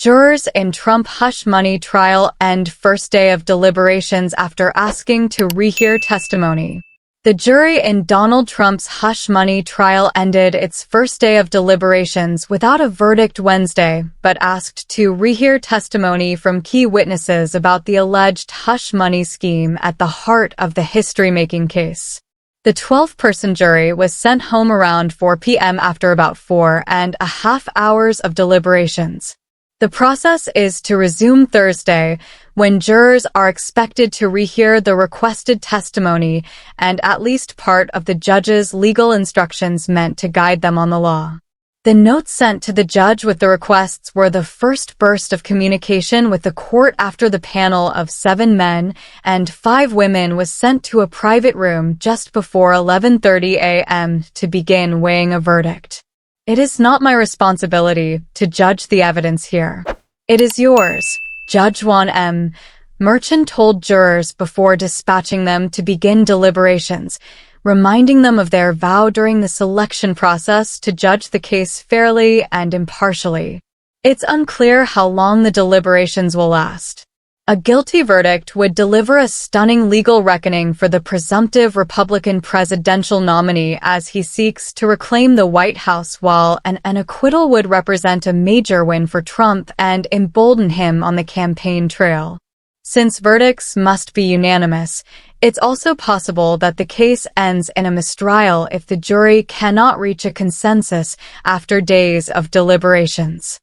Jurors in Trump hush money trial end first day of deliberations after asking to rehear testimony. The jury in Donald Trump's hush money trial ended its first day of deliberations without a verdict Wednesday, but asked to rehear testimony from key witnesses about the alleged hush money scheme at the heart of the history-making case. The 12-person jury was sent home around 4 p.m. after about 4.5 hours of deliberations. The process is to resume Thursday, when jurors are expected to rehear the requested testimony and at least part of the judge's legal instructions meant to guide them on the law. The notes sent to the judge with the requests were the first burst of communication with the court after the panel of 7 men and 5 women was sent to a private room just before 11:30 a.m. to begin weighing a verdict. It is not my responsibility to judge the evidence here. It is yours, Judge Juan M. Merchan told jurors before dispatching them to begin deliberations, reminding them of their vow during the selection process to judge the case fairly and impartially. It's unclear how long the deliberations will last. A guilty verdict would deliver a stunning legal reckoning for the presumptive Republican presidential nominee as he seeks to reclaim the White House, while an acquittal would represent a major win for Trump and embolden him on the campaign trail. Since verdicts must be unanimous, it's also possible that the case ends in a mistrial if the jury cannot reach a consensus after days of deliberations.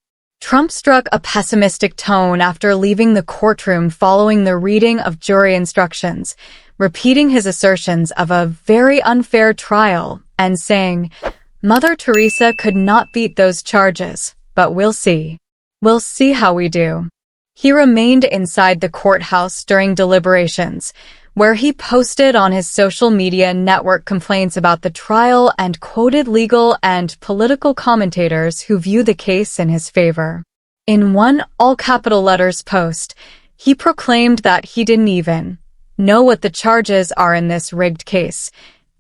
Trump struck a pessimistic tone after leaving the courtroom following the reading of jury instructions, repeating his assertions of a very unfair trial and saying, "Mother Teresa could not beat those charges, but we'll see. We'll see how we do." He remained inside the courthouse during deliberations, where he posted on his social media network complaints about the trial and quoted legal and political commentators who view the case in his favor. In one all-capital letters post, he proclaimed that he didn't even know what the charges are in this rigged case,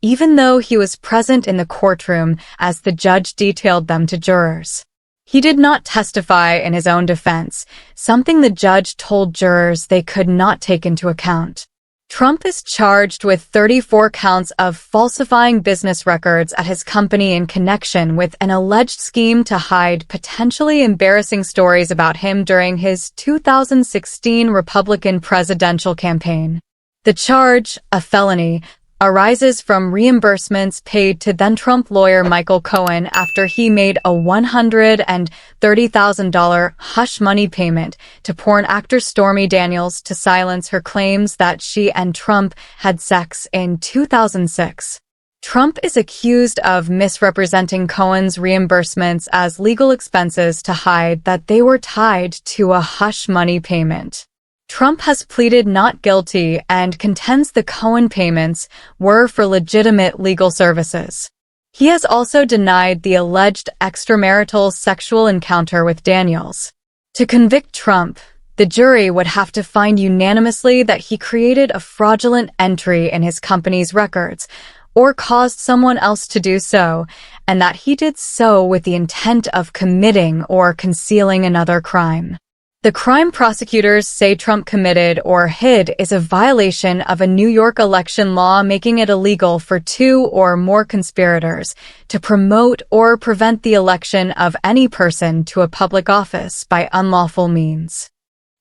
even though he was present in the courtroom as the judge detailed them to jurors. He did not testify in his own defense, something the judge told jurors they could not take into account. Trump is charged with 34 counts of falsifying business records at his company in connection with an alleged scheme to hide potentially embarrassing stories about him during his 2016 Republican presidential campaign. The charge, a felony, arises from reimbursements paid to then-Trump lawyer Michael Cohen after he made a $130,000 hush money payment to porn actor Stormy Daniels to silence her claims that she and Trump had sex in 2006. Trump is accused of misrepresenting Cohen's reimbursements as legal expenses to hide that they were tied to a hush money payment. Trump has pleaded not guilty and contends the Cohen payments were for legitimate legal services. He has also denied the alleged extramarital sexual encounter with Daniels. To convict Trump, the jury would have to find unanimously that he created a fraudulent entry in his company's records, or caused someone else to do so, and that he did so with the intent of committing or concealing another crime. The crime prosecutors say Trump committed or hid is a violation of a New York election law making it illegal for 2 or more conspirators to promote or prevent the election of any person to a public office by unlawful means.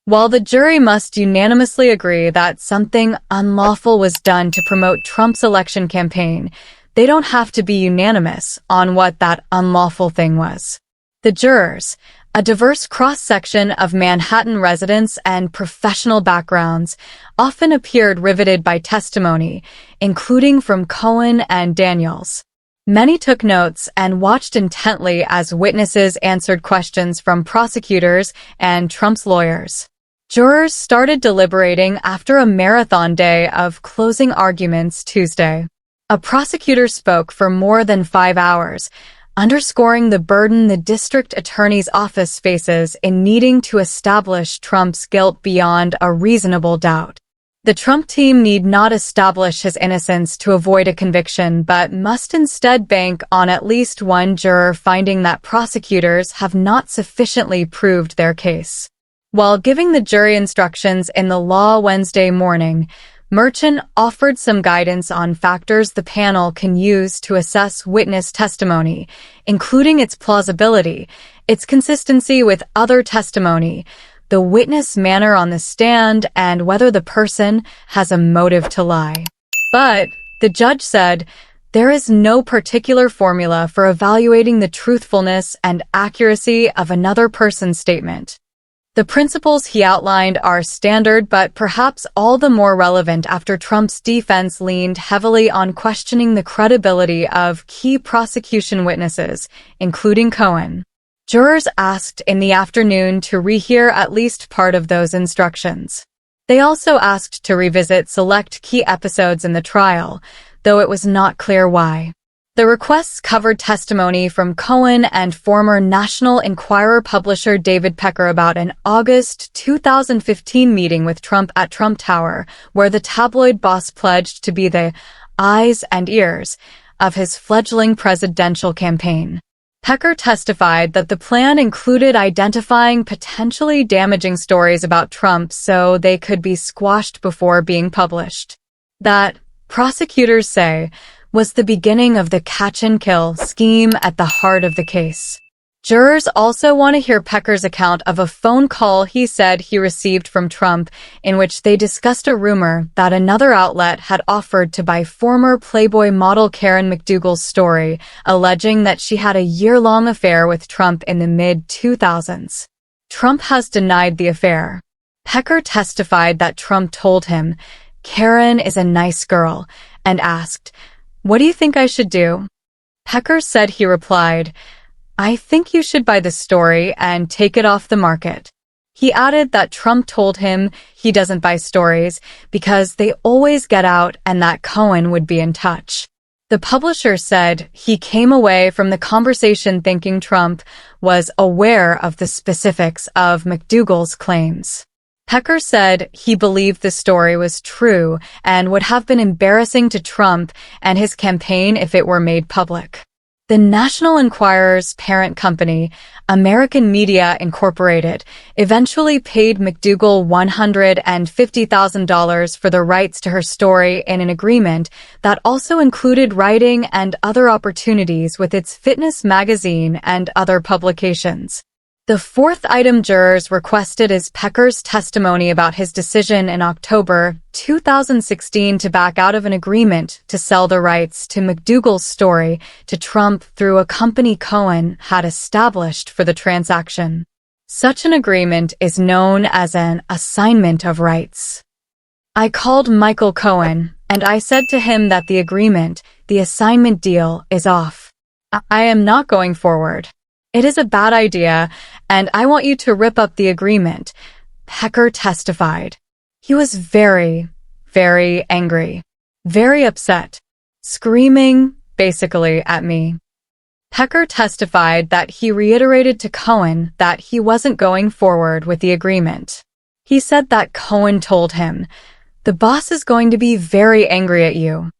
While the jury must unanimously agree that something unlawful was done to promote Trump's election campaign, they don't have to be unanimous on what that unlawful thing was. The jurors, a diverse cross-section of Manhattan residents and professional backgrounds, often appeared riveted by testimony, including from Cohen and Daniels. Many took notes and watched intently as witnesses answered questions from prosecutors and Trump's lawyers. Jurors started deliberating after a marathon day of closing arguments Tuesday. A prosecutor spoke for more than 5 hours, underscoring the burden the district attorney's office faces in needing to establish Trump's guilt beyond a reasonable doubt. The Trump team need not establish his innocence to avoid a conviction, but must instead bank on at least one juror finding that prosecutors have not sufficiently proved their case. While giving the jury instructions in the law Wednesday morning, Merchant offered some guidance on factors the panel can use to assess witness testimony, including its plausibility, its consistency with other testimony, the witness manner on the stand, and whether the person has a motive to lie. But, the judge said, there is no particular formula for evaluating the truthfulness and accuracy of another person's statement. The principles he outlined are standard but perhaps all the more relevant after Trump's defense leaned heavily on questioning the credibility of key prosecution witnesses, including Cohen. Jurors asked in the afternoon to rehear at least part of those instructions. They also asked to revisit select key episodes in the trial, though it was not clear why. The requests covered testimony from Cohen and former National Enquirer publisher David Pecker about an August 2015 meeting with Trump at Trump Tower, where the tabloid boss pledged to be the eyes and ears of his fledgling presidential campaign. Pecker testified that the plan included identifying potentially damaging stories about Trump so they could be squashed before being published. That, prosecutors say, was the beginning of the catch-and-kill scheme at the heart of the case. Jurors also want to hear Pecker's account of a phone call he said he received from Trump in which they discussed a rumor that another outlet had offered to buy former Playboy model Karen McDougal's story, alleging that she had a year-long affair with Trump in the mid-2000s. Trump has denied the affair. Pecker testified that Trump told him, "Karen is a nice girl," and asked, "What do you think I should do?" Pecker said he replied, "I think you should buy the story and take it off the market." He added that Trump told him he doesn't buy stories because they always get out and that Cohen would be in touch. The publisher said he came away from the conversation thinking Trump was aware of the specifics of McDougal's claims. Pecker said he believed the story was true and would have been embarrassing to Trump and his campaign if it were made public. The National Enquirer's parent company, American Media Incorporated, eventually paid McDougal $150,000 for the rights to her story in an agreement that also included writing and other opportunities with its fitness magazine and other publications. The fourth item jurors requested is Pecker's testimony about his decision in October 2016 to back out of an agreement to sell the rights to McDougal's story to Trump through a company Cohen had established for the transaction. Such an agreement is known as an assignment of rights. I called Michael Cohen, and I said to him that the agreement, the assignment deal, is off. I am not going forward. It is a bad idea, and I want you to rip up the agreement, Pecker testified. He was very, very angry, very upset, screaming, basically, at me. Pecker testified that he reiterated to Cohen that he wasn't going forward with the agreement. He said that Cohen told him, "The boss is going to be very angry at you."